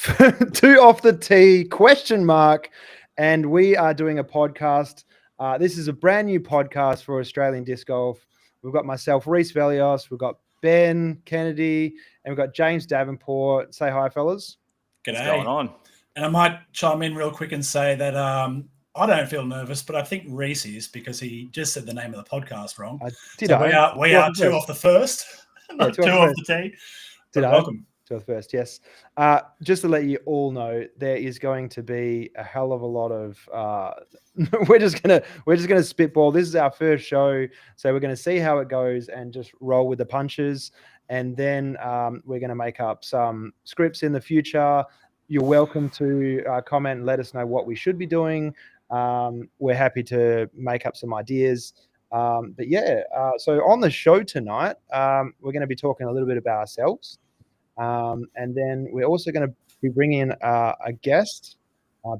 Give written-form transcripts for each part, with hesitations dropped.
Two off the tee ? And we are doing a podcast. This is a brand new podcast for Australian Disc Golf. We've got myself, Reese Velios. We've got Ben Kennedy, and we've got James Davenport. Say hi, fellas. G'day. What's going on? And I might chime in real quick and say that I don't feel nervous, but I think Reese is, because he just said the name of the podcast wrong. We are two off the first, not two off the tee. Welcome. To the first, yes. Just to let you all know, there is going to be a hell of a lot of. We're just gonna spitball. This is our first show, so we're gonna see how it goes and just roll with the punches. And then we're gonna make up some scripts in the future. You're welcome to comment and let us know what we should be doing. We're happy to make up some ideas. But yeah, so on the show tonight, we're going to be talking a little bit about ourselves. And then we're also going to be bringing in a guest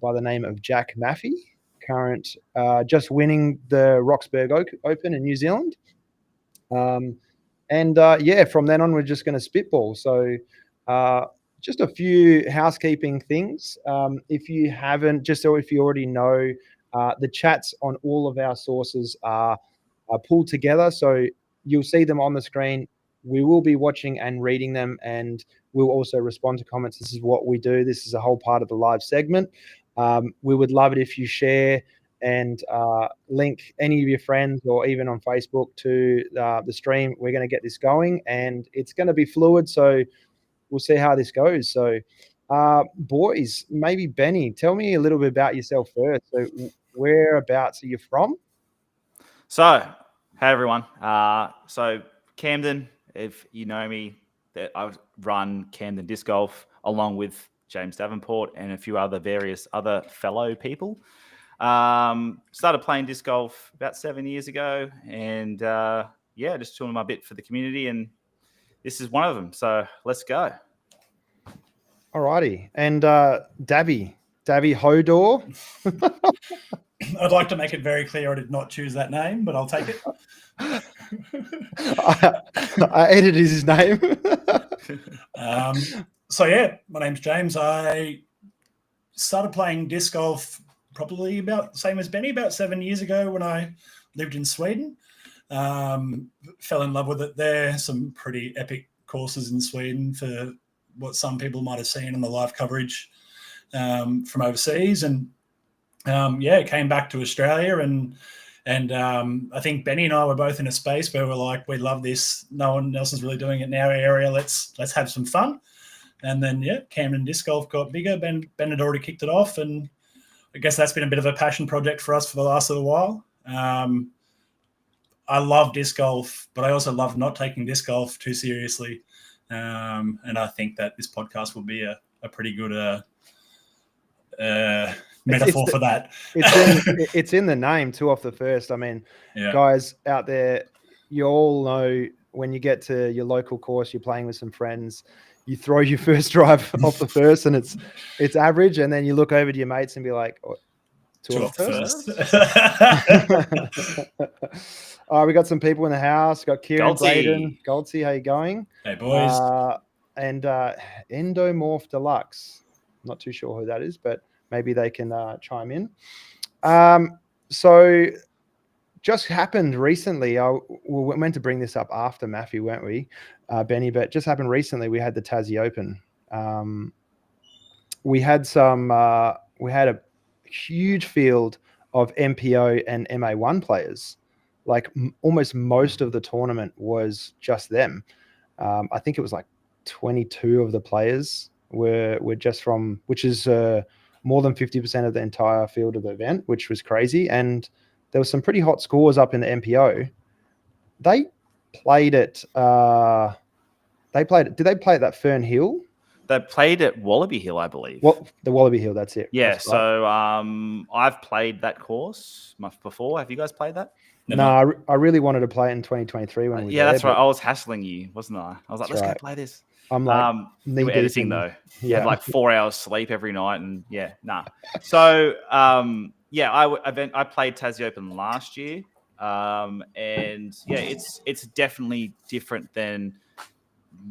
by the name of Jack Maffey, current just winning the Roxburgh Open in New Zealand. From then on, we're just going to spitball. So just a few housekeeping things. If you haven't, just so if you already know, the chats on all of our sources are pulled together. So you'll see them on the screen. We will be watching and reading them, and we'll also respond to comments. This is what we do. This is a whole part of the live segment. We would love it if you share and link any of your friends or even on Facebook to the stream. We're going to get this going, and it's going to be fluid. So we'll see how this goes. So, boys, maybe Benny, tell me a little bit about yourself first. So, whereabouts are you from? So, hey everyone. So Camden, if you know me, I run Camden Disc Golf along with James Davenport and a few various other fellow people. Started playing disc golf about 7 years ago, and just doing my bit for the community, and this is one of them. So let's go. Alrighty. And Davy Hodor. I'd like to make it very clear I did not choose that name, but I'll take it. I edited his name. My name's James. I started playing disc golf probably about the same as Benny, about 7 years ago when I lived in Sweden. Fell in love with it there. Some pretty epic courses in Sweden for what some people might have seen in the live coverage from overseas. And came back to Australia, and I think Benny and I were both in a space where we're like, we love this. No one else is really doing it in our area. Let's have some fun. And then Camden Disc Golf got bigger. Ben had already kicked it off, and I guess that's been a bit of a passion project for us for the last little while. I love disc golf, but I also love not taking disc golf too seriously. And I think that this podcast will be a pretty good metaphor for that. It's in the name, 2 off the first. I mean, guys out there, you all know when you get to your local course, you're playing with some friends, you throw your first drive off the first and it's average, and then you look over to your mates and be like, 2 off the first. All right, we got some people in the house. Got Kieran Braden. Goldsy, how you going? Hey, boys. And Endomorph Deluxe. Not too sure who that is, but maybe they can chime in. So just happened recently. We meant to bring this up after Maffey, weren't we, Benny? But just happened recently. We had the Tassie Open. We had a huge field of MPO and MA1 players. Like almost most of the tournament was just them. I think it was like 22 of the players were just from, which is more than 50% of the entire field of the event, which was crazy. And there was some pretty hot scores up in the MPO. They played it. Did they play at that Fern Hill? They played at Wallaby Hill, I believe. Well, the Wallaby Hill, that's it. Yeah, that's so I've played that course before. Have you guys played that? No, I really wanted to play it in 2023 when we were that's right. I was hassling you, wasn't I? I was like, let's go play this. I'm like, you were editing though. You had like 4 hours sleep every night, and So I played Tassie Open last year, and it's definitely different than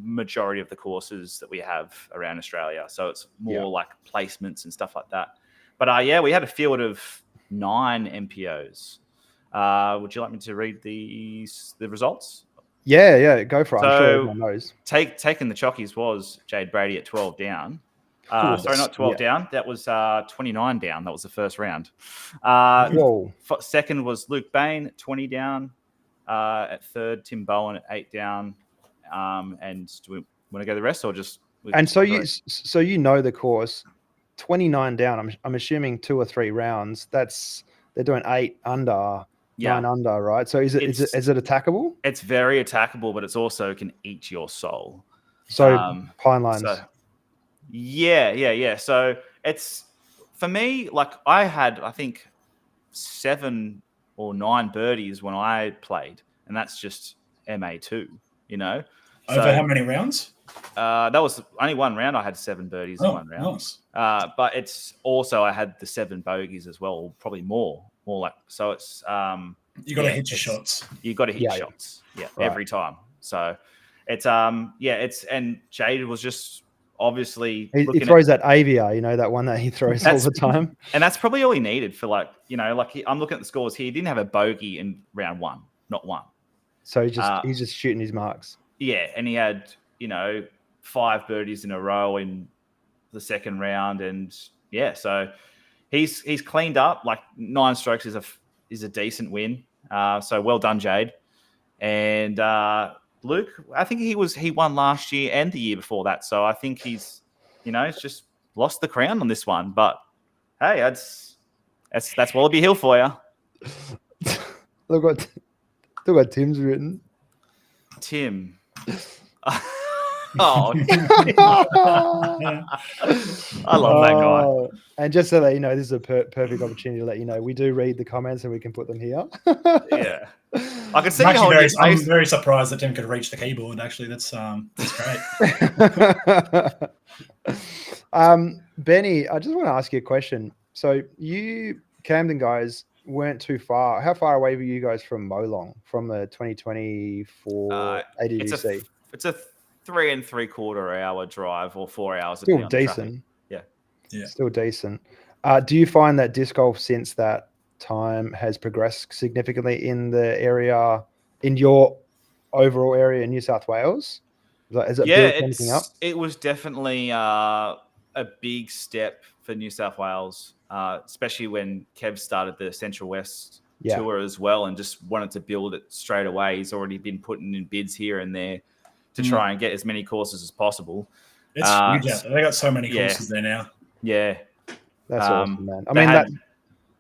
majority of the courses that we have around Australia. So it's more like placements and stuff like that. But yeah, we had a field of 9 MPOs. Would you like me to read the results? Yeah, go for it. So, I'm sure everyone knows. Taking the chockies was Jade Brady at 12 down. Sorry, not 12 down. That was 29 down. That was the first round. Second was Luke Bain, 20 down. At third, Tim Bowen at 8 down. And do we want to go the rest or just? And so you know the course, 29 down. I'm assuming 2 or 3 rounds. They're doing 8 under, 9 under, right? So is it attackable? It's very attackable, but it's also can eat your soul. So pine lines. Yeah. So it's for me, like I had, I think 7 or 9 birdies when I played, and that's just MA2, you know. Over how many rounds? That was only 1 round. I had 7 birdies in 1 round. Nice. But it's also I had the 7 bogeys as well, probably more like so. It's you got to hit your shots. You got to hit your shots, every time. So it's and Jade was just obviously he throws that AVR, you know, that one that he throws all the time, and that's probably all he needed for I'm looking at the scores here. He didn't have a bogey in round 1, not one. So he's just shooting his marks. Yeah, and he had 5 birdies in a row in the second round, and so he's cleaned up. Like 9 strokes is a decent win. So well done, Jade. And Luke, I think he won last year and the year before that. So I think he's just lost the crown on this one. But hey, that's Wallaby Hill for you. Look what Tim's written. Tim. Oh, I love that guy. And just so that you know, this is a perfect opportunity to let you know we do read the comments and we can put them here. Yeah, I can see I'm very surprised that Tim could reach the keyboard. Actually, that's great. Benny, I just want to ask you a question. So you Camden guys weren't too far. How far away were you guys from Molong, from the 2024 ADUC? It's a 3 3/4 hour drive or 4 hours. Still decent. Yeah. Still decent. Do you find that disc golf since that time has progressed significantly in the area, in your overall area in New South Wales? Has it built anything up? It was definitely a big step for New South Wales, especially when Kev started the Central West tour as well and just wanted to build it straight away. He's already been putting in bids here and there to try and get as many courses as possible. It's huge out there. They got so many courses there now. Yeah. That's awesome, man. I mean,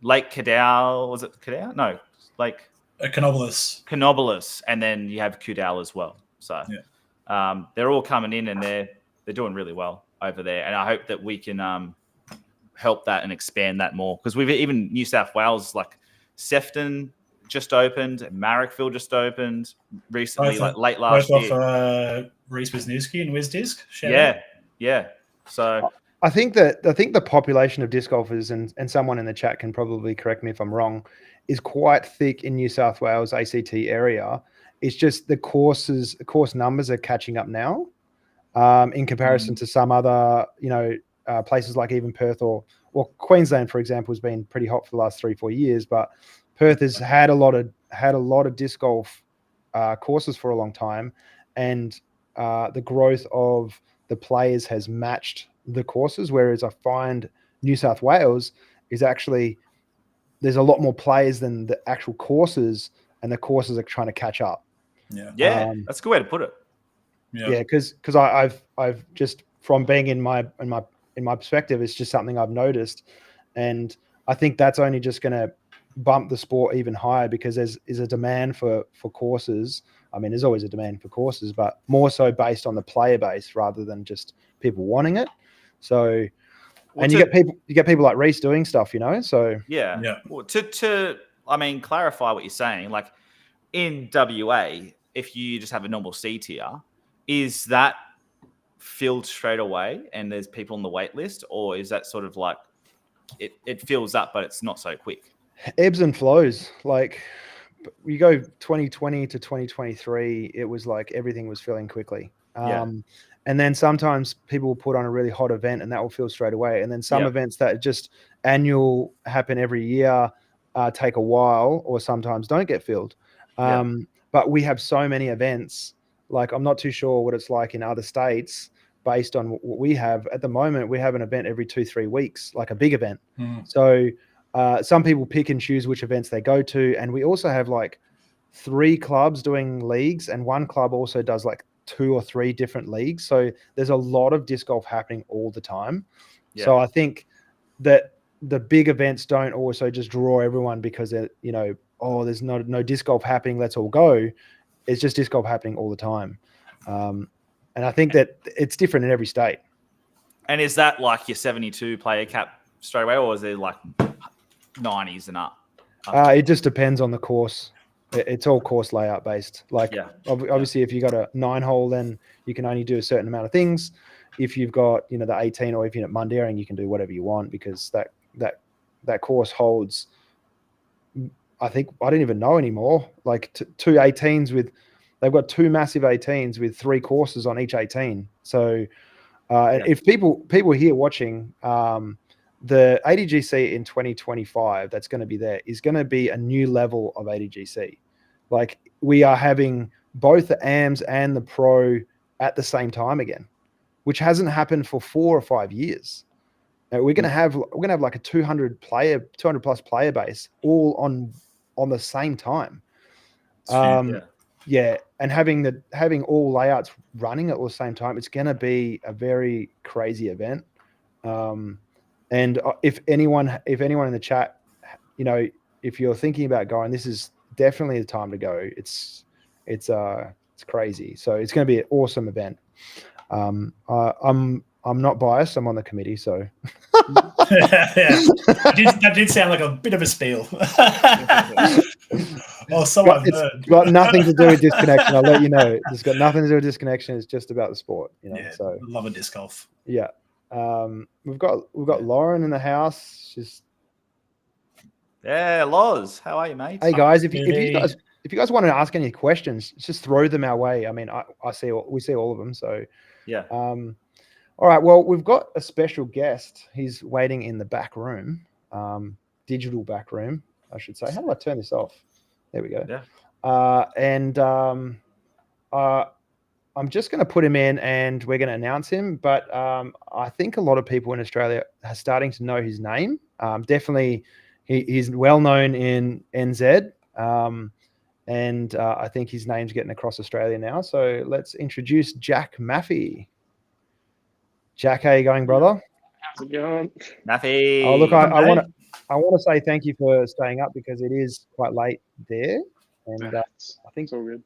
Lake Cadell, was it Cadell? No, Lake Canobolas. And then you have Kudal as well. So they're all coming in and they're doing really well over there. And I hope that we can help that and expand that more. Because we've even New South Wales, like Sefton just opened, Marrickville just opened recently, late last year. Both off Reese Wisniewski and WizDisc. Yeah. So I think the population of disc golfers, and someone in the chat can probably correct me if I'm wrong, is quite thick in New South Wales ACT area. It's just the course numbers are catching up now, in comparison to some other places like even Perth or Queensland, for example, has been pretty hot for the last 3-4 years, but Perth has had a lot of disc golf courses for a long time, and the growth of the players has matched the courses. Whereas I find New South Wales is actually there's a lot more players than the actual courses, and the courses are trying to catch up. Yeah, that's a good way to put it. Yeah, because I've just from being in my perspective, it's just something I've noticed, and I think that's only just going to bump the sport even higher because there's a demand for courses. I mean, there's always a demand for courses, but more so based on the player base rather than just people wanting it. So, and you get people like Reese doing stuff, So yeah. Well, to clarify what you're saying, like in WA, if you just have a normal C tier, is that filled straight away and there's people on the wait list, or is that sort of like it fills up but it's not so quick? Ebbs and flows. Like you go 2020 to 2023, it was like everything was filling quickly. Yeah. And then sometimes people will put on a really hot event and that will fill straight away. And then some events that just annual happen every year take a while or sometimes don't get filled. But we have so many events. Like, I'm not too sure what it's like in other states based on what we have. At the moment, we have an event every 2-3 weeks, like a big event. So some people pick and choose which events they go to. And we also have like 3 clubs doing leagues, and 1 club also does like 2 or 3 different leagues. So there's a lot of disc golf happening all the time. So I think that the big events don't also just draw everyone because they're, there's no disc golf happening, let's all go. It's just disc golf happening all the time. And I think that it's different in every state. And is that like your 72 player cap straight away, or is it like 90s and up? It just depends on the course. It's all course layout based. Like, obviously, if you got a 9-hole, then you can only do a certain amount of things. If you've got, the 18, or if you're at Mundaring, you can do whatever you want, because that course holds, I think, I don't even know anymore, like 2 18s they've got 2 massive 18s with 3 courses on each 18. So if people here watching, the ADGC in 2025 that's going to be there is going to be a new level of ADGC. Like, we are having both the AMs and the Pro at the same time again, which hasn't happened for 4 or 5 years. Now, we're going to have like a 200 plus player base all on the same time. And having all layouts running at the same time, it's going to be a very crazy event. And if anyone in the chat, if you're thinking about going, this is definitely the time to go. It's crazy. So it's going to be an awesome event. I'm not biased. I'm on the committee, so. That did sound like a bit of a spiel. It's got nothing to do with disconnection. I'll let you know. It's got nothing to do with disconnection. It's just about the sport. So love a disc golf. Yeah. We've got Lauren in the house. She's Loz, how are you, mate? Hey guys, if you guys want to ask any questions, just throw them our way. I mean, we see all of them. So all right. Well, we've got a special guest. He's waiting in the back room, digital back room, I should say. How do I turn this off? There we go. I'm just going to put him in and we're going to announce him. But I think a lot of people in Australia are starting to know his name. Definitely, he's well known in NZ. And I think his name's getting across Australia now. So let's introduce Jack Maffey. Jack, how you going, brother? How's it going? Maffey. Oh, look, I want to say thank you for staying up, because it is quite late there. And I think it's all good.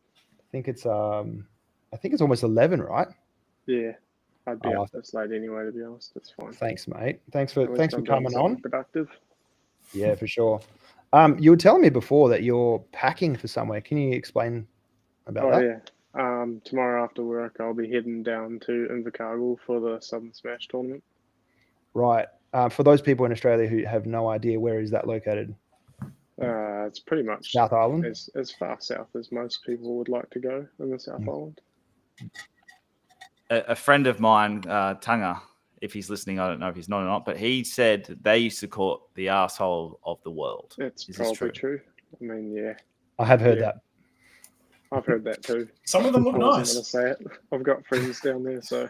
I think it's almost 11, right? Yeah, I'd be up this late anyway, to be honest. That's fine. Thanks, mate. Thanks for coming on. Productive. Yeah, for sure. You were telling me before that you're packing for somewhere. Can you explain about that? Yeah. Tomorrow after work, I'll be heading down to Invercargill for the Southern Smash tournament. Right. For those people in Australia who have no idea, where is that located? It's pretty much South Island. As far south as most people would like to go in the South Island. A friend of mine, Tunga, if he's listening, I don't know if he's not or not, but he said they used to call it the arsehole of the world. It's probably true. I mean, yeah. I have heard that. I've heard that too. Some of them look nice. I'm going to say it. I've got friends down there, so.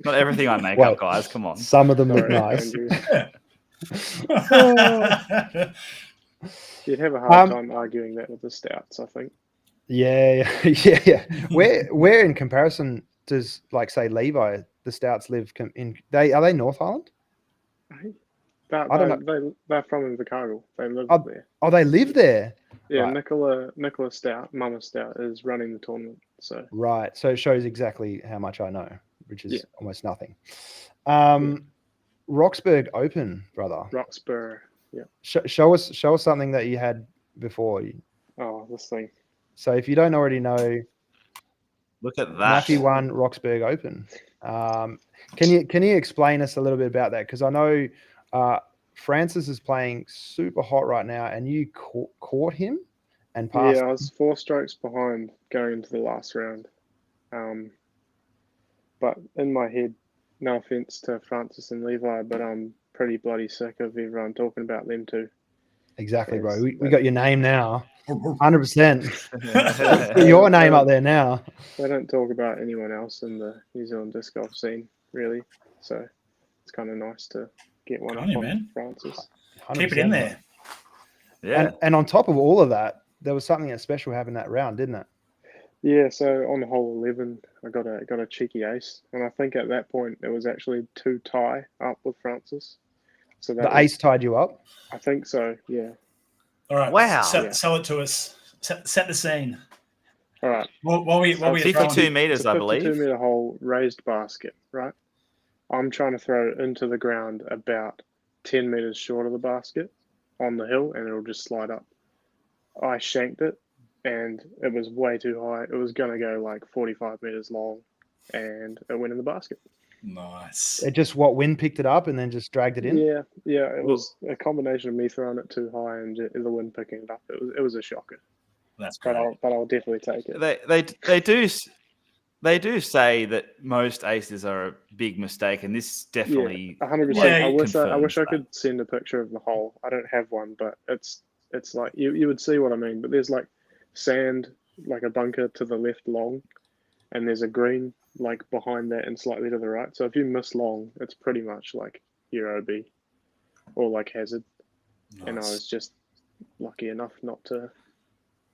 Not everything I make up, guys. Come on. Some of them look nice. You'd have a hard time arguing that with the Stouts, I think. Yeah. Where in comparison does, like, say, Levi, the Stouts live in? Are they North Island? I don't know. They're from Invercargill. They live there. Oh, they live there. Yeah, right. Nicola Stout, Mama Stout, is running the tournament. So right, so it shows exactly how much I know, which is almost nothing. Roxburgh Open, brother. Roxburgh, yeah. Show us something that you had before. Oh, this thing. So if you don't already know, look at that. Matthew won Roxburgh Open. Can you explain us a little bit about that? Because I know Francis is playing super hot right now, and you caught him and passed. Yeah, I was 4 strokes behind going into the last round. But in my head, no offense to Francis and Levi, but I'm pretty bloody sick of everyone talking about them too. Exactly, bro. Yes, We got your name now. 100%. Put They your don't- name they up don't- there now. They don't talk about anyone else in the New Zealand disc golf scene, really. So it's kind of nice to get one Good up on you, on man. Francis. 100%, Keep it in bro. there. Yeah. And on top of all of that, there was something that special happened that round, didn't it? Yeah, so on hole 11, I got a cheeky ace, and I think at that point it was actually 2 tie up with Francis. So that The ace tied you up. I think so. Yeah. All right. Wow. Sell it to us. Set the scene. All right. While we So are 52 throwing, meters, It's a I 52 believe. meter hole raised basket, right? I'm trying to throw it into the ground about 10 meters short of the basket on the hill, and it'll just slide up. I shanked it, and it was way too high. It was going to go like 45 meters long, and it went in the basket. nice. It just wind picked it up and then just dragged it in. Yeah, it Well- was a combination of me throwing it too high and the wind picking it up. It was a shocker, That's but great. I'll definitely take it. They do say that most aces are a big mistake, and this definitely 100%. Yeah, I wish I confirms that. could send a picture of the hole. I don't have one, but it's like you would see what I mean. But there's like sand, like a bunker to the left long, and there's a green like behind that and slightly to the right. So if you miss long, it's pretty much like your OB or like hazard. Nice. And I was just lucky enough not to.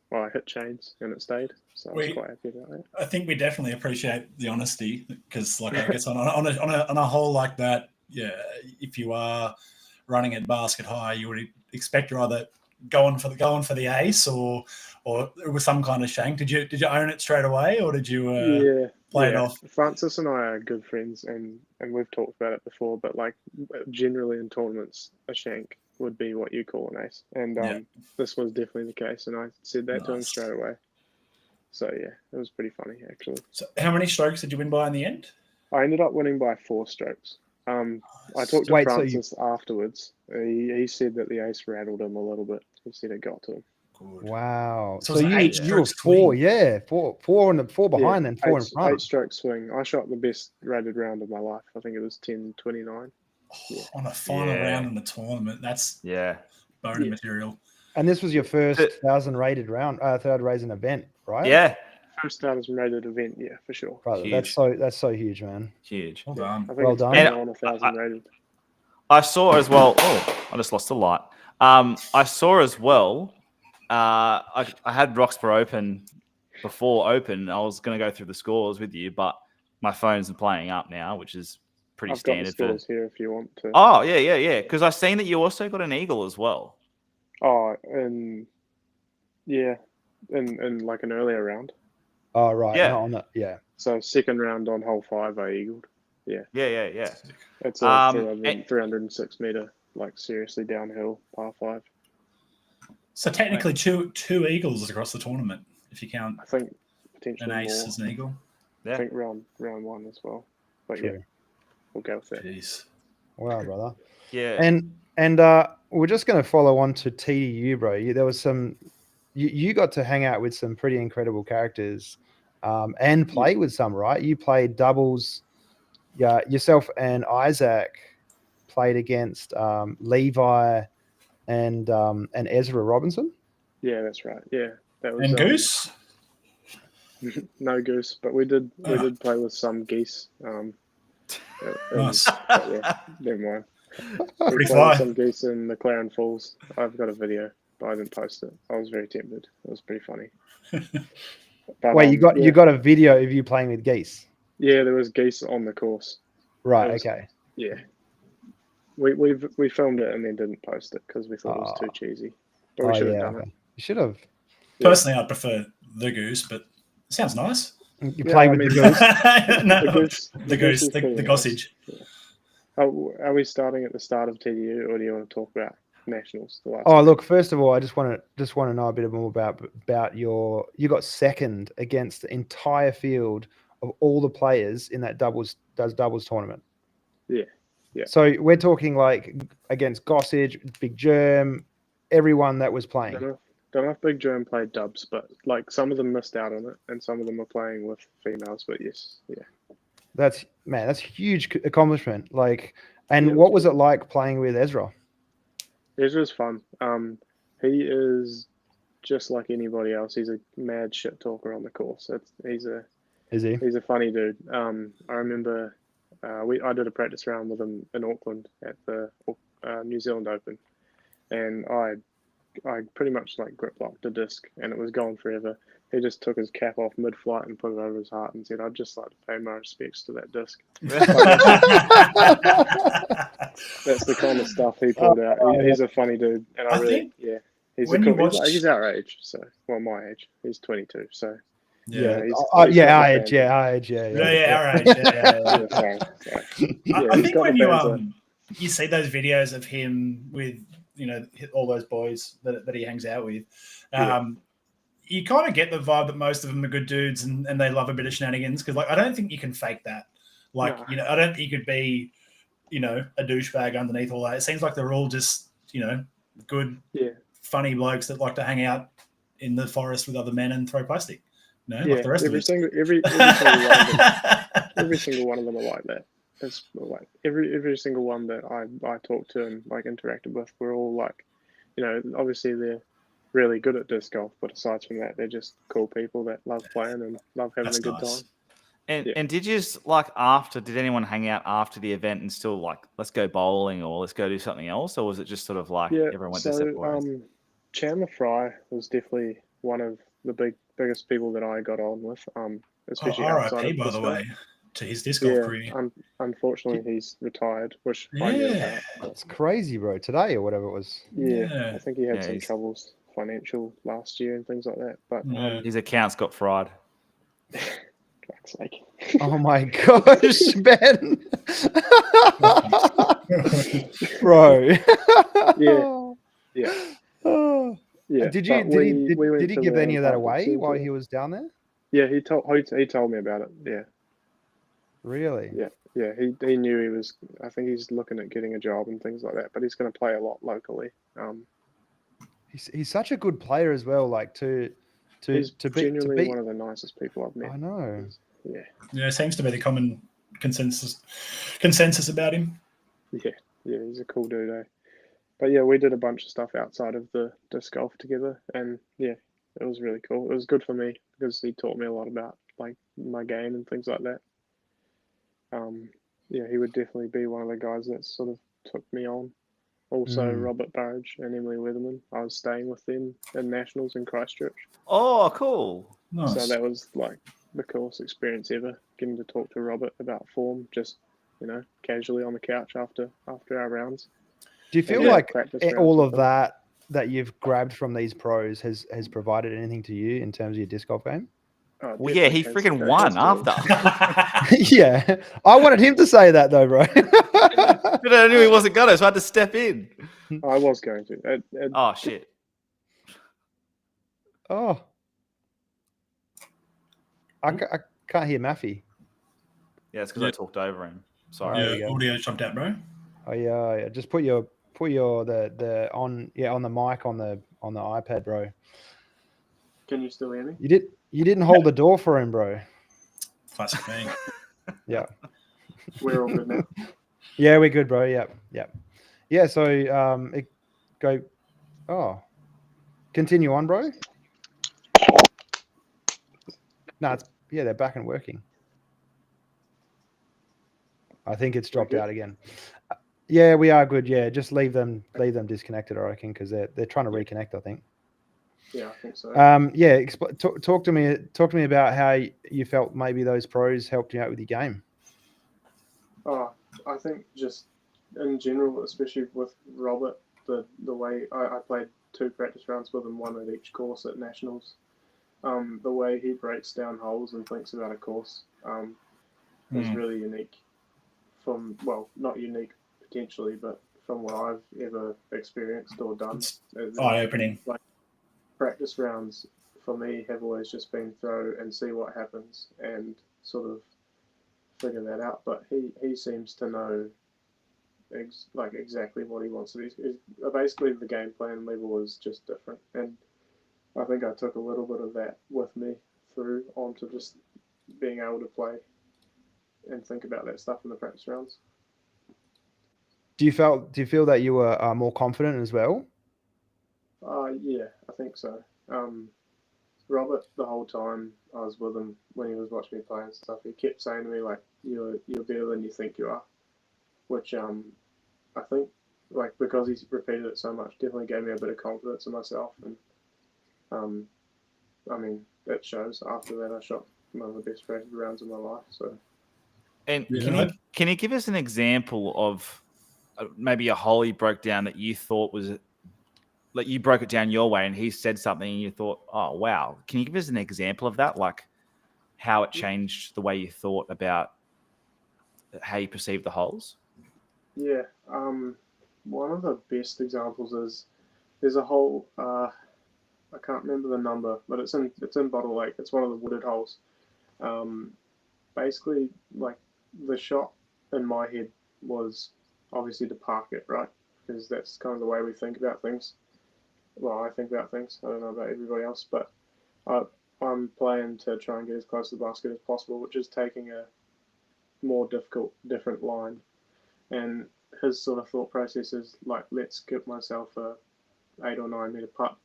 Well, I hit chains and it stayed, so I was quite happy about that. I think we definitely appreciate the honesty because, like, I guess on a hole like that, yeah, if you are running at basket high, you would expect you're either going for the ace or it was some kind of shank. Did you own it straight away, or did you play it off? Francis and I are good friends, and we've talked about it before. But like generally in tournaments, a shank would be what you call an ace, and this was definitely the case. And I said that to him straight away. So yeah, it was pretty funny actually. So how many strokes did you win by in the end? I ended up winning by 4 strokes. I talked to Francis afterwards. He said that the ace rattled him a little bit. He said it got to him. Good. Wow. So So it was an you 8 were stroke 4, swing. yeah, four behind, then 4 in front. 8-stroke swing. I shot the best rated round of my life. I think it was 10.29. Yeah. On a final Yeah. round in the tournament, that's boner material. And this was your first 1,000 rated round, third raising event, right? Yeah, First starters rated event, yeah, for sure. Brother, Huge. that's so huge, man. huge. Well Yeah. done. I think Well it's done. been And on 1,000 rated. I saw as well. Oh, I just lost the light. I saw as well. I had Roxburgh open before open. I was going to go through the scores with you, but my phone's playing up now, which is pretty I've got the standard scores here if you want to. Oh yeah. Because I've seen that you also got an eagle as well. Oh, in like an earlier round. Oh, right. Yeah. Not on that. Yeah. So second round on hole 5, I eagled. Yeah. It's a and- 306 meter, like seriously downhill par 5. So technically, two eagles across the tournament, if you count I think potentially an ace more. as an eagle. I think round 1 as well. But yeah, True. we'll go with that. Jeez. Wow, brother. Yeah. And we're just going to follow on to TDU, bro. There was some. You got to hang out with some pretty incredible characters, and play with some, right? You played doubles. Yeah, yourself and Isaac played against Levi and Ezra Robinson. Yeah, that's right. Yeah, that was. And Goose? No Goose, but we did play with some geese. Nice. But yeah, never mind. We Pretty played fly. with some geese in McLaren Falls. I've got a video, but I didn't post it. I was very tempted. It was pretty funny. But, Wait, you yeah. got a video of you playing with geese, Yeah, there was geese on the course. right? It was- Okay. Yeah, we filmed it and then didn't post it because we thought it was too cheesy. But we should have done okay. You should have. Yeah. Personally, I'd prefer the Goose, but it sounds nice. You Yeah, play I with mean- the goose. No, The goose. the Goose, is the pretty nice. gossage. Are we starting at the start of TDU, or do you want to talk about nationals? The last Oh, one? look. First of all, I just want to know a bit more about you got second against the entire field of all the players in that doubles tournament. Yeah. So we're talking like against Gossage, Big Germ, everyone that was playing. don't know if Big Joe played dubs, but like some of them missed out on it, and some of them are playing with females. But yes, yeah. That's a huge accomplishment. Like, and Yeah, what was it like playing with Ezra? Ezra's fun. He is just like anybody else. He's a mad shit talker on the course. Is he? He's a funny dude. I remember I did a practice round with him in Auckland at the New Zealand Open, and I pretty much like grip locked the disc, and it was gone forever. He just took his cap off mid-flight and put it over his heart and said, "I'd just like to pay my respects to that disc." That's the kind of stuff he pulled out. He's a funny dude, and I really, yeah, he's he's our age, so well, my age. He's 22, so Yeah, he's our got age, the our age, yeah. our age. Yeah. sorry. I he's think got when the you banter. you see those videos of him with all those boys that he hangs out with, you kind of get the vibe that most of them are good dudes and they love a bit of shenanigans, because like I don't think you can fake that. Like No. I don't think you could be a douchebag underneath all that. It seems like they're all just good, funny blokes that like to hang out in the forest with other men and throw plastic. Like the rest of it. Every single one of them are like that. It's like every single one that I talked to and like interacted with, we're all like, obviously they're really good at disc golf, but aside from that, they're just cool people that love playing and love having a good time. And did you did anyone hang out after the event and still like, let's go bowling or let's go do something else? Or was it just sort of like everyone went their separate ways? Chandler Fry was definitely one of the biggest people that I got on with, especially outside of by the way, to his disc golf career. Unfortunately, he's retired, which I knew about. That's crazy, bro. Today or whatever it was. Yeah. I think he had some troubles financial last year and things like that. But his accounts got fried. Fuck's sake. Oh my gosh, Ben. Bro. Yeah. Yeah. Did he give any of that away while he was down there? Yeah, he told me about it. Yeah. Really? Yeah. He knew he was. I think he's looking at getting a job and things like that. But he's going to play a lot locally. He's such a good player as well. Like he's genuinely one of the nicest people I've met. I know. Yeah, seems to be the common consensus about him. Yeah, he's a cool dude, eh? But yeah, we did a bunch of stuff outside of the disc golf together, and yeah, it was really cool. It was good for me because he taught me a lot about like my game and things like that. Yeah, he would definitely be one of the guys that sort of took me on. Also, Robert Burridge and Emily Weatherman. I was staying with them in Nationals in Christchurch. Oh, cool. Nice. So that was like the coolest experience ever, getting to talk to Robert about form, just, casually on the couch after our rounds. Do you feel like all of that you've grabbed from these pros has provided anything to you in terms of your disc golf game? Well, yeah, he freaking won after. Yeah. I wanted him to say that though, bro. But I knew he wasn't going to, so I had to step in. I was going to. Oh, shit. Oh. I can't hear Maffey. Yeah, it's because I talked over him. Sorry. Yeah, audio jumped out, bro. Oh yeah. Just put your the on the mic on the iPad, bro. Can you still hear me? You didn't hold the door for him, bro. Classic me. Yeah. We're all good now. Yeah, we're good, bro. Yep. Yeah, so continue on, bro. No, they're back and working. I think it's dropped out again. Yeah, we are good. Yeah, just leave them disconnected, I reckon, because they're trying to reconnect, I think. Yeah, I think so. Yeah, talk to me about how you felt maybe those pros helped you out with your game. I think just in general, especially with Robert, the way I played 2 practice rounds with him, one at each course at Nationals. The way he breaks down holes and thinks about a course is really unique. Not unique potentially, but from what I've ever experienced or done. It's eye-opening. Like, practice rounds for me have always just been throw and see what happens and sort of figure that out. But he seems to know exactly what he wants to do. Basically, the game plan level is just different, and I think I took a little bit of that with me through onto just being able to play and think about that stuff in the practice rounds. Do you feel that you were more confident as well? Yeah, I think so. Robert, the whole time I was with him when he was watching me play and stuff, he kept saying to me like, "You're better than you think you are," which I think like because he's repeated it so much, definitely gave me a bit of confidence in myself, and I mean that shows. After that, I shot one of the best practice rounds of my life. So, And Yeah. can you give us an example of maybe a hole you broke down that you thought was like you broke it down your way and he said something and you thought, oh, wow. Can you give us an example of that? Like how it changed the way you thought about how you perceive the holes? yeah, one of the best examples is there's a hole. I can't remember the number, but it's in Bottle Lake. It's one of the wooded holes. Basically, like the shot in my head was obviously to park it, right? Because that's kind of the way we think about things. Well, I think about things. I don't know about everybody else, but I'm playing to try and get as close to the basket as possible, which is taking a more different line. And his sort of thought process is like, let's give myself a 8 or 9 meter putt.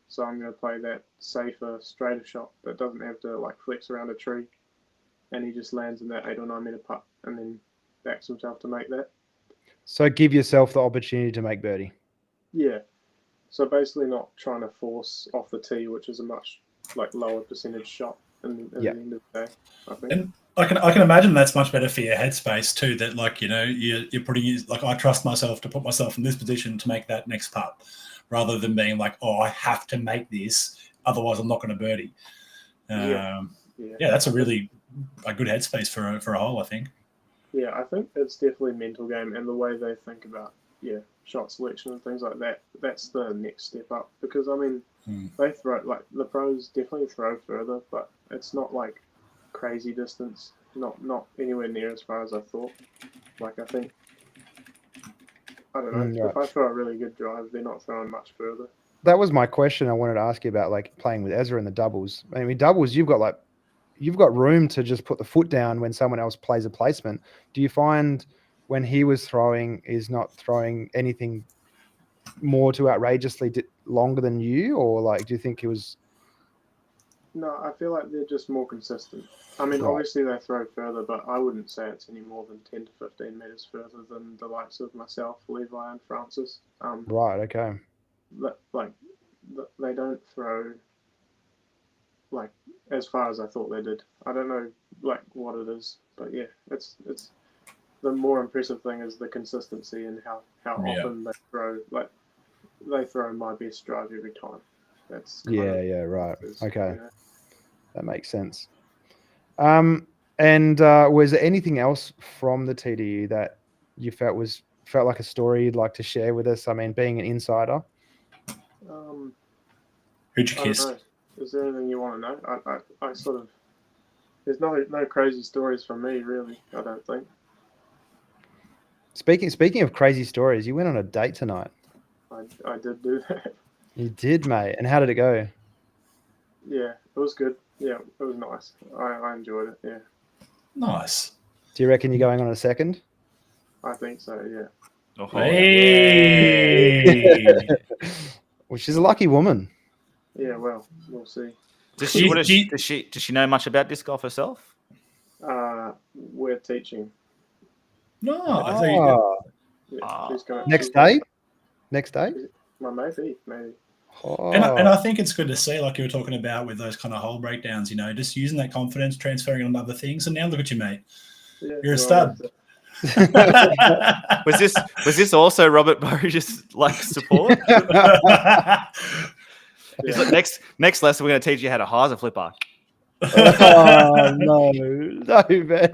So I'm going to play that safer, straighter shot that doesn't have to like flex around a tree. And he just lands in that 8 or 9 meter putt and then backs himself to make that. So give yourself the opportunity to make birdie. Yeah. So basically not trying to force off the tee, which is a much like lower percentage shot in the end of the day, I think. And I can imagine that's much better for your headspace too. That like you're putting like I trust myself to put myself in this position to make that next putt, rather than being like, oh, I have to make this, otherwise I'm not going to birdie. Yeah, that's a good headspace for a hole, I think. Yeah, I think it's definitely a mental game, and the way they think about shot selection and things like that. That's the next step up, because I mean they throw like the pros definitely throw further, but it's not like crazy distance. Not anywhere near as far as I thought. Like I think I don't know. If I throw a really good drive, they're not throwing much further. That was my question. I wanted to ask you about like playing with Ezra in the doubles. I mean, doubles, you've got room to just put the foot down when someone else plays a placement. Do you find when he was throwing, is not throwing anything more too outrageously longer than you, or like do you think it was? No, I feel like they're just more consistent. I mean, obviously they throw further, but I wouldn't say it's any more than 10 to 15 meters further than the likes of myself, Levi, and Francis. Right. Okay. Like they don't throw like as far as I thought they did. I don't know like what it is, but yeah, it's the more impressive thing is the consistency and how often they throw. Like they throw my best drive every time. That's right. Okay, that makes sense. And was there anything else from the TDU that you felt like a story you'd like to share with us? I mean, being an insider. Who'd you kiss? Is there anything you want to know? I sort of there's no crazy stories from me really. I don't think. Speaking of crazy stories, you went on a date tonight. I did do that. You did, mate. And how did it go? Yeah, it was good. Yeah, it was nice. I enjoyed it. Yeah. Nice. Do you reckon you're going on a second? I think so. Yeah. Oh, hey. Well, she's a lucky woman. Yeah. Well, we'll see. Does she know much about disc golf herself? We're teaching. No. She's going next day. Well, maybe. Oh. And I think it's good to see, like you were talking about with those kind of hole breakdowns, just using that confidence, transferring on other things. And now look at you, mate. Yeah, you're a stud. Was this also Robert Burridge's like support? He's like, next lesson we're going to teach you how to hire a flipper. Oh no, man.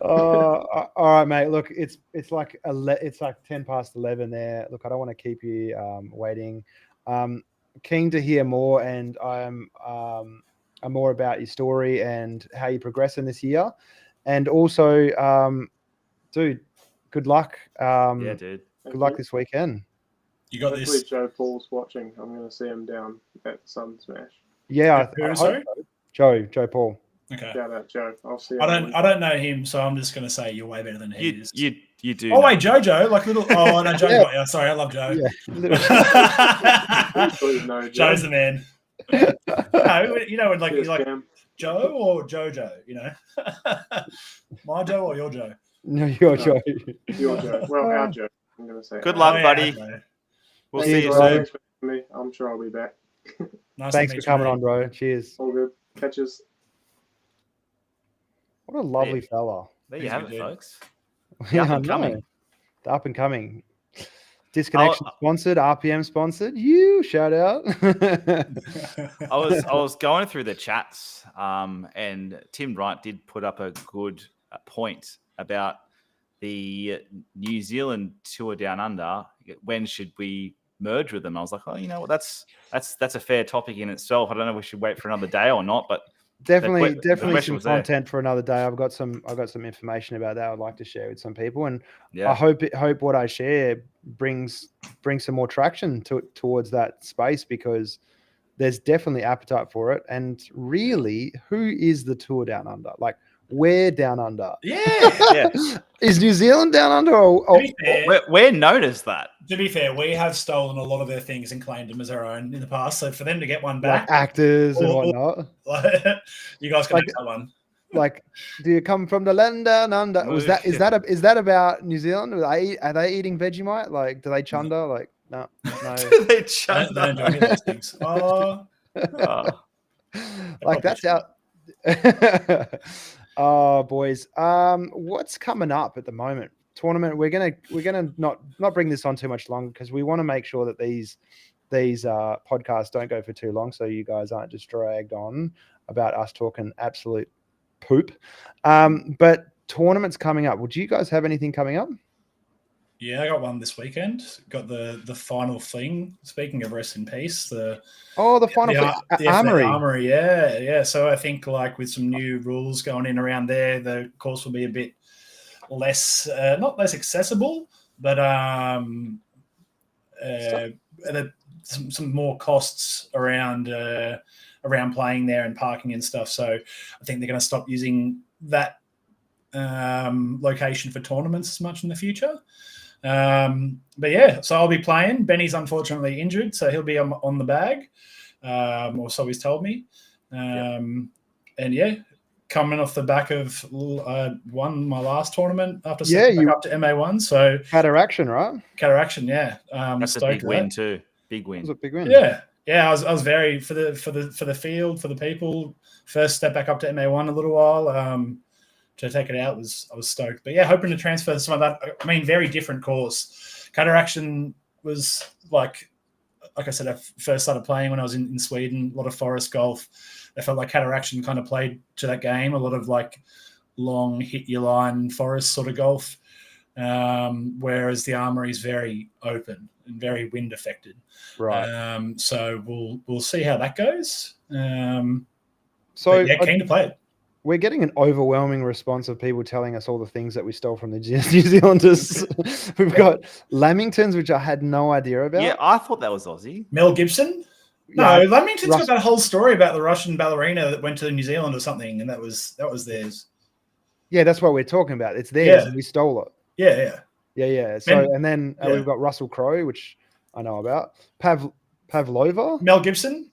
All right, mate. Look, it's like 10 past 11 there. Look, I don't want to keep you waiting. Keen to hear more, and I'm more about your story and how you progress in this year, and also, dude, good luck. Yeah, dude. Good luck this weekend. You got Hopefully this. Joe Paul's watching. I'm going to see him down at Sun Smash. Yeah, Who, I hope sorry? so. Joe Paul. Okay. Shout out Joe. I'll see you. I don't know him, so I'm just going to say you're way better than he is. You do. Oh know. wait, Jojo, like little. Oh no, Joe. Yeah. Sorry, I love Joe. Yeah. Please no, Joe. Joe's the man. No, you know, like Cheers, you like Cam. Joe or Jojo. You know, my Joe or your Joe. No, you're Joe. Your Joe. Well, our Joe. I'm going to say. Good our luck, Oh, yeah, buddy. okay. We'll Thanks, see you bro. soon. Thanks for having me. I'm sure I'll be back. Nice Thanks to for meet coming you, on, bro. Cheers. All good. Catches. What a lovely fella. There you He's have a it, good dude. folks. Yeah, up I and coming. know. The up and coming. Disconnection sponsored, RPM sponsored. You shout out. I was going through the chats, and Tim Wright did put up a good point about the New Zealand tour down under. When should we merge with them? I was like, oh, you know what? That's a fair topic in itself. I don't know if we should wait for another day or not, but definitely question some was there. content for another day. I've got some information about that I'd like to share with some people, and Yeah. I hope what I share brings some more traction towards that space, because there's definitely appetite for it. And really, who is the tour down under? Like, where down under? Yeah. Is New Zealand down under? Or To be fair, Where noticed that? to be fair, we have stolen a lot of their things and claimed them as our own in the past. So for them to get one back, like actors and Or- whatnot? you guys can Like- make that one. Like, do you come from the land down under? Is that about New Zealand? Are they eating Vegemite? Like, do they chunder? Like, no. they They don't do any of those things. Oh, Like, that's out. Oh, boys. What's coming up at the moment? Tournament. We're gonna not bring this on too much longer, because we want to make sure that these podcasts don't go for too long, so you guys aren't just dragged on about us talking absolute poop. But tournaments coming up. Would you guys have anything coming up? yeah, I got one this weekend. Got the final fling. Speaking of rest in peace, the Final Armory. Armory, yeah. So I think, like, with some new rules going in around there, the course will be a bit less, not less accessible, but some more costs around playing there and parking and stuff. So I think they're going to stop using that location for tournaments as much in the future. But yeah, so I'll be playing. Benny's unfortunately injured, so he'll be on the bag, or so he's told me. And yeah, coming off the back of won my last tournament after stepping back up to MA1. So Cataraction, right? Cataraction, yeah. That's a big win too. Big win. It was a big win. Yeah. I was very for the field, for the people. First step back up to MA1 a little while. To take it out I was stoked. But yeah, hoping to transfer some of that. I mean, very different course. Cataraction was like I said, I first started playing when I was in Sweden. A lot of forest golf. I felt like Cataraction kind of played to that game. A lot of like long hit your line forest sort of golf. Whereas the Armory is very open and very wind affected. Right. So we'll see how that goes. So yeah, keen to play it. We're getting an overwhelming response of people telling us all the things that we stole from the New Zealanders. We've got Lamingtons, which I had no idea about. Yeah, I thought that was Aussie. Mel Gibson? No, Yeah, Lamington's got that whole story about the Russian ballerina that went to New Zealand or something, and that was theirs. Yeah, that's what we're talking about. It's theirs, and we stole it. Yeah. So, and then we've got Russell Crowe, which I know about. Pavlova. Mel Gibson.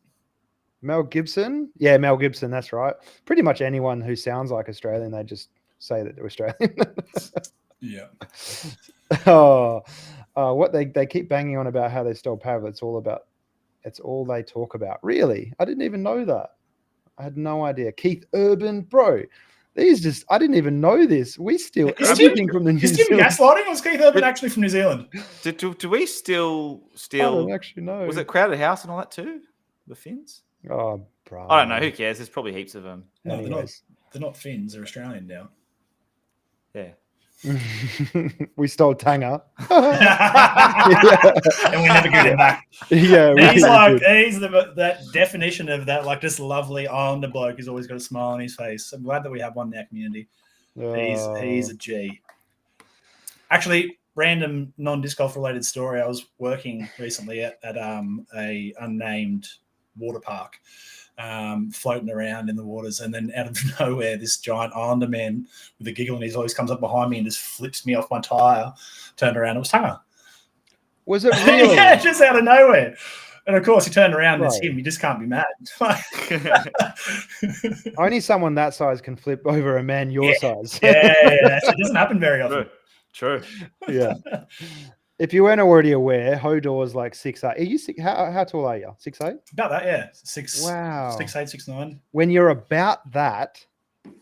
Yeah, Mel Gibson. That's right. Pretty much anyone who sounds like Australian, they just say that they're Australian. Yeah. What they keep banging on about how they stole Pav. It's all they talk about. Really? I didn't even know that. I had no idea. Keith Urban, bro. I didn't even know this. We steal everything from the New Is Tim Zealand. gaslighting, or was Keith Urban actually from New Zealand? Do we still I don't actually know. Was it Crowded House and all that too? The Finns? Oh, bro. I don't know. Who cares? There's probably heaps of them. No, Anyways. they're not Finns. They're Australian now. Yeah. We stole Tanga. And we never get him back. Yeah, He's that definition of that, like, just lovely Islander bloke who's always got a smile on his face. I'm glad that we have one in our community. He's a G. Actually, random non-disc golf related story. I was working recently at a unnamed water park, floating around in the waters, and then out of nowhere, this giant Islander man with a giggle in his voice comes up behind me and just flips me off my tire. Turned around, it was Tanger. Was it really? Yeah, just out of nowhere. And of course, he turned around and it's Right. him. You just can't be mad. Only someone that size can flip over a man your size. It doesn't happen very often. True. Yeah. If you weren't already aware, Hodor's like 6'8". Are you how tall are you? 6'8"? About that, yeah. 6'8", Wow. 6'9". When you're about that,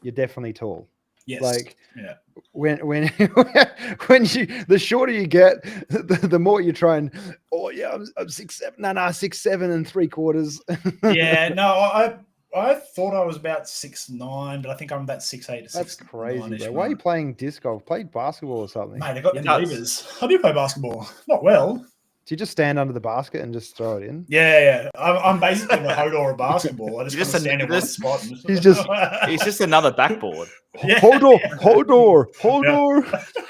you're definitely tall. Yes. Like yeah. when when you the shorter you get, the more you try and I'm 6'7". No, 6'7 3/4. Yeah, no, I thought I was about 6'9", but I think I'm about 6'8" to 6'9". That's crazy, bro. Why are you playing disc golf? Play basketball or something. Mate, I got the levers. I do play basketball. Not well. Do you just stand under the basket and just throw it in? Yeah. I'm basically the Hodor of basketball. I just Just kind of stand in one spot. And He's just He's just another backboard. Yeah. Hodor.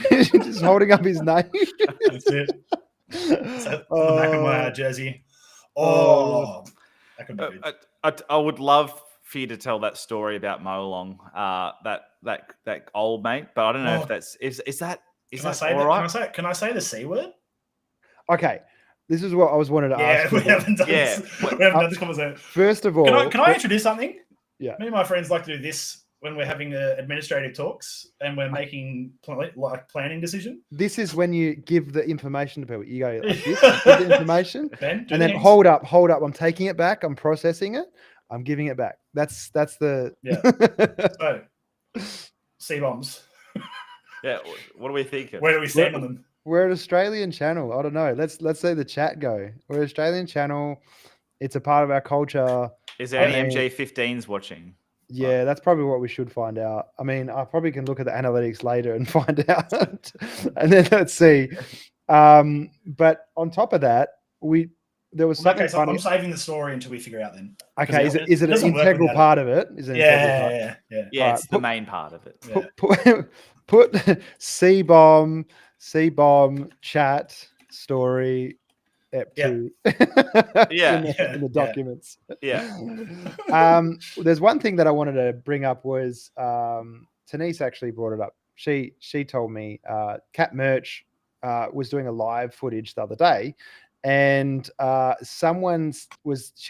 He's just holding up his name. That's it. It's on the back of my jersey. Oh, that could be good. I would love for you to tell that story about Molong, that old mate, but I don't know if that's is that all right? Can I say the C word? Okay, this is what I was wanted to ask. We haven't done this. We haven't done this conversation. First of all, can I introduce something? Yeah. Me and my friends like to do this when we're having administrative talks and we're making planning decision. This is when you give the information to people. You go like this, give the information, Ben, and then hold up. I'm taking it back. I'm processing it. I'm giving it back. That's the So, C-bombs. Yeah. What are we thinking? Where do we stand on them? We're an Australian channel. I don't know. Let's say the chat go. We're an Australian channel. It's a part of our culture. Is there any MJ15s watching? Yeah, that's probably what we should find out. I mean, I probably can look at the analytics later and find out, and then let's see. But on top of that, there was something funny. I'm saving the story until we figure out then. Okay, is it an integral part of it? Is it yeah. Yeah, it's the main part of it. Yeah. Put C-bomb chat story EP2 in the documents. Yeah. There's one thing that I wanted to bring up was Tanise actually brought it up. She told me Cat Merch was doing a live footage the other day, and she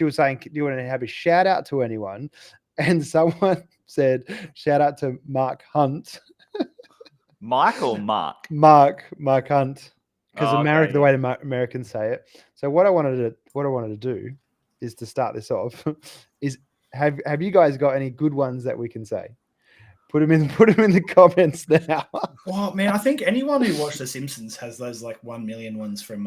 was saying, do you want to have a shout out to anyone? And someone said shout out to Mark Hunt. Mike or Mark? Mark Hunt, because the way Americans say it. So what I wanted to do is to start this off. Is have you guys got any good ones that we can say? Put them in the comments now. Well, man, I think anyone who watched The Simpsons has those like 1 million ones from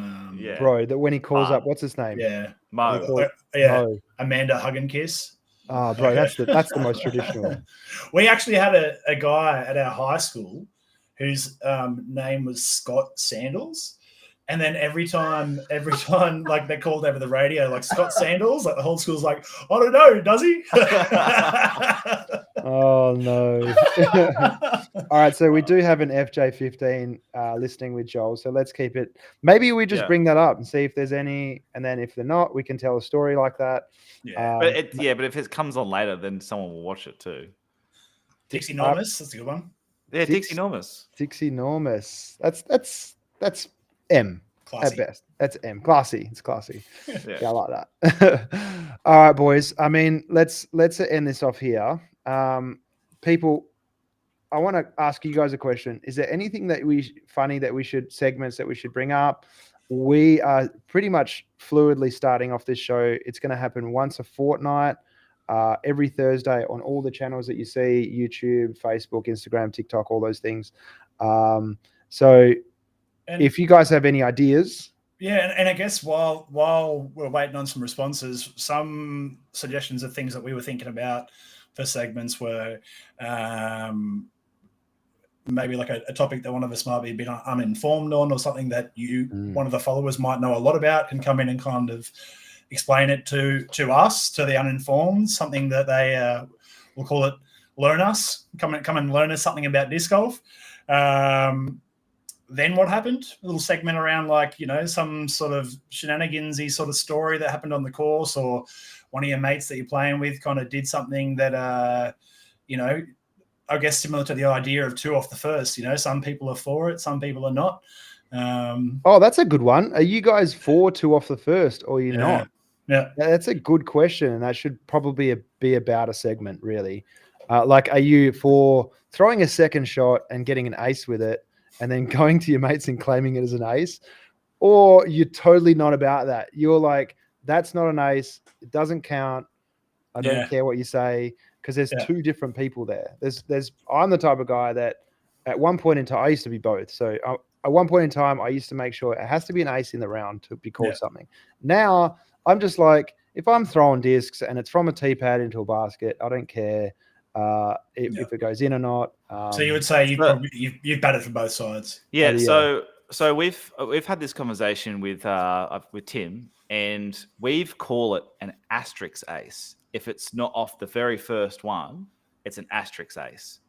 bro. That when he calls up, what's his name? Yeah, Mo. Mo. Amanda Hug and Kiss. Oh, bro, that's the most traditional. We actually had a guy at our high school whose name was Scott Sandals. And then every time like they called over the radio, like Scott Sandals, like the whole school's like, I don't know, does he? Oh no. All right, so we do have an FJ15 listening with Joel, so let's keep it. Maybe we just bring that up and see if there's any, and then if they're not, we can tell a story like that. Yeah. But if it comes on later, then someone will watch it too. Dixie Normus, that's a good one. Yeah, Dixie Normus. Dixie Normus. That's M Classy. at best. That's M. Classy. It's classy. Yeah. Yeah, I like that. All right, boys. I mean, let's end this off here. People, I want to ask you guys a question. Is there anything that segments that we should bring up? We are pretty much fluidly starting off this show. It's going to happen once a fortnight, every Thursday on all the channels that you see: YouTube, Facebook, Instagram, TikTok, all those things. If you guys have any ideas. Yeah, and I guess while we're waiting on some responses, some suggestions of things that we were thinking about for segments were maybe like a topic that one of us might be a bit uninformed on, or something that one of the followers might know a lot about, can come in and kind of explain it to us, to the uninformed, something that they we'll call it learn us, come and learn us something about disc golf. then what happened? A little segment around like, some sort of shenanigans-y sort of story that happened on the course, or one of your mates that you're playing with kind of did something that, I guess similar to the idea of 2 off the first. Some people are for it, some people are not. Oh, that's a good one. Are you guys for 2 off the first, or you're not? Yeah. That's a good question, and that should probably be about a segment, really. Like, are you for throwing a second shot and getting an ace with it, and then going to your mates and claiming it as an ace? Or you're totally not about that. You're like, that's not an ace. It doesn't count. I don't care what you say, because there's two different people there. I'm the type of guy that at one point in time, I used to be both. So at one point in time, I used to make sure it has to be an ace in the round to be called something. Now I'm just like, if I'm throwing discs and it's from a tee pad into a basket, I don't care if it goes in or not. So you would say you've batted from both sides. Yeah. So we've had this conversation with Tim, and we've call it an asterisk ace. If it's not off the very first one, it's an asterisk ace.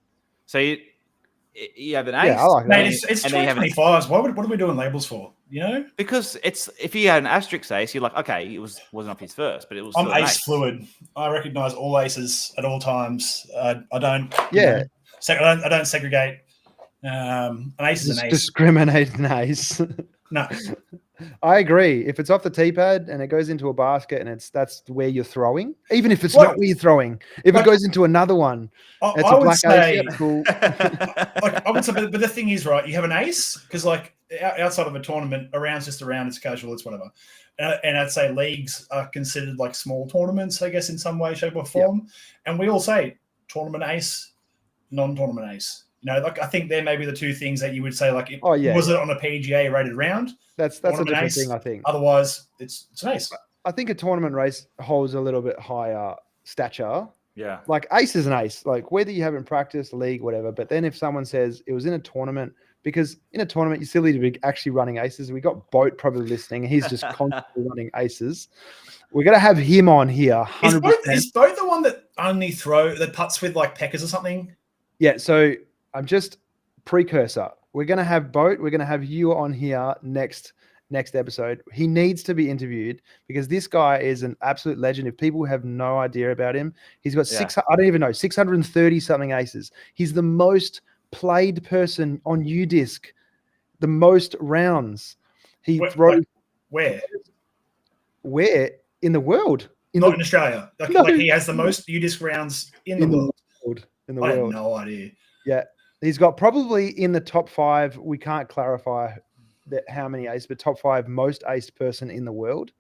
So you have an ace. Yeah, I like that. Mate, it's 2025s. What are we doing labels for? Because if you had an asterisk ace, you're like, okay, it wasn't off his first, but it was. I'm ace fluid. I recognise all aces at all times. I don't. Yeah. I don't segregate. An ace is an ace. Discriminate an ace. No. I agree. If it's off the tee pad and it goes into a basket and that's where you're throwing, even if it's not where you're throwing, if it goes into another one, it's a black ace. Yeah, cool. I would say, but the thing is, right, you have an ace, because like outside of a tournament, a round's just a round, it's casual, it's whatever. And I'd say leagues are considered like small tournaments, I guess, in some way, shape, or form. Yep. And we all say tournament ace, non-tournament ace. Like I think there may be the two things that you would say, like, was it on a PGA rated round? That's a different thing, I think. Otherwise, it's an ace. I think a tournament race holds a little bit higher stature. Yeah. Like ace is an ace, like whether you haven't practiced, league, whatever. But then if someone says it was in a tournament, because in a tournament, you're silly to be actually running aces. We got Boat probably listening. He's just constantly running aces. We're going to have him on here. 100%. Is Boat the one that only that putts with like peckers or something? Yeah. So I'm just precursor. We're going to have Boat. We're going to have you on here next episode. He needs to be interviewed because this guy is an absolute legend. If people have no idea about him, he's got 630 something aces. He's the most played person on UDisc, the most rounds. He throws where in the world? Not in Australia. Like he has the most UDisc rounds in the world. In the world. I have no idea. Yeah. He's got probably in the top 5. We can't clarify how many aces, but top 5 most aced person in the world.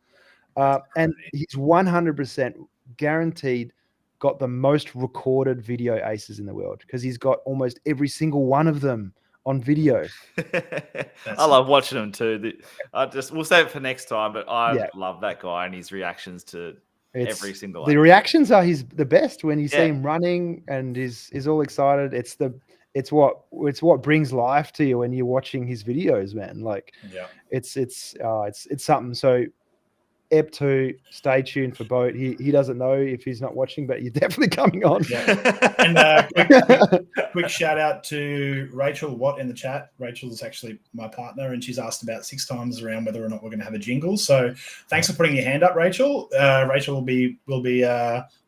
And he's 100% guaranteed got the most recorded video aces in the world because he's got almost every single one of them on video. I love watching him too. We'll save it for next time, but I love that guy and his reactions to every single one. The reactions are the best when you see him running and he's all excited. It's what brings life to you when you're watching his videos, man. Like, it's something. So, EP2, stay tuned for Boat. He doesn't know if he's not watching, but you're definitely coming on. Yeah. And quick shout out to Rachel Watt in the chat. Rachel is actually my partner, and she's asked about 6 times around whether or not we're going to have a jingle. So, thanks for putting your hand up, Rachel. Rachel will be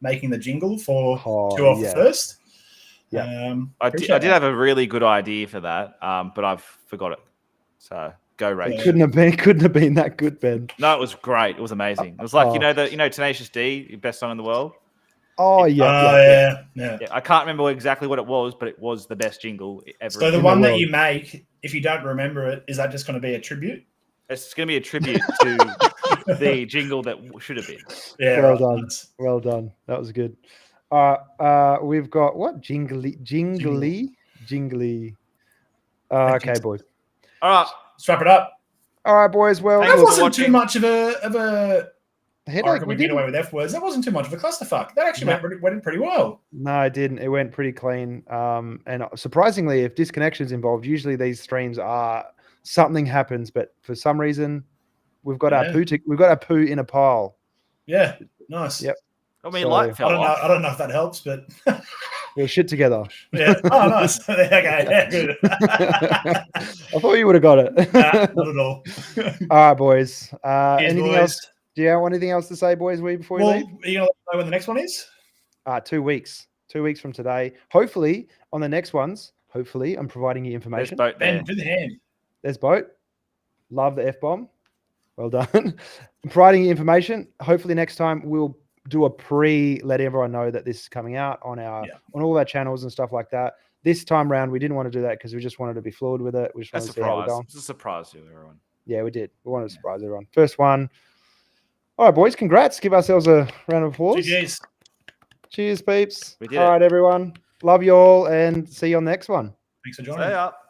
making the jingle for 2 off the first. Yeah, I did have a really good idea for that, but I've forgot it. So go, Rachel. It couldn't have been that good, Ben. No, it was great. It was amazing. It was like Tenacious D, best song in the world. Oh yeah. I can't remember exactly what it was, but it was the best jingle ever. So the one that you make, if you don't remember it, is that just going to be a tribute? It's going to be a tribute to the jingle that should have been. Yeah, well done. That was good. We've got what? Jingly. Okay, boys. All right, let's wrap it up. All right, boys. Well, that wasn't too much of a headache. We get away with F words. That wasn't too much of a clusterfuck. That actually went pretty well. No, it didn't. It went pretty clean. And surprisingly, if disconnections involved, usually these streams are something happens, but for some reason, we've got our poo in a pile. Yeah, nice. Yep. I mean, light fell off. I don't know if that helps, but We'll shit together. Yeah. Oh, nice. Okay. Yeah, good. I thought you would have got it. Nah, not at all. All right, boys. Cheers, Anything boys. else? Do you have anything else to say, boys, before we Well, leave? are you going to let me know when the next one is? 2 weeks. 2 weeks from today. Hopefully, on the next ones, I'm providing you There's information. boat there. Ben, do the hand. There's boat. Love the F-bomb. Well done. I'm providing you information. Hopefully next time we'll do a let everyone know that this is coming out on on all our channels and stuff like that. This time round, we didn't want to do that because we just wanted to be fluid with it. We just wanted to see how we're going. It's a surprise to everyone. Yeah, we did. We wanted to surprise everyone. First one. All right, boys. Congrats. Give ourselves a round of applause. GG's. Cheers, peeps. We did All it. right, everyone. Love you all and see you on the next one. Thanks for Stay joining. up.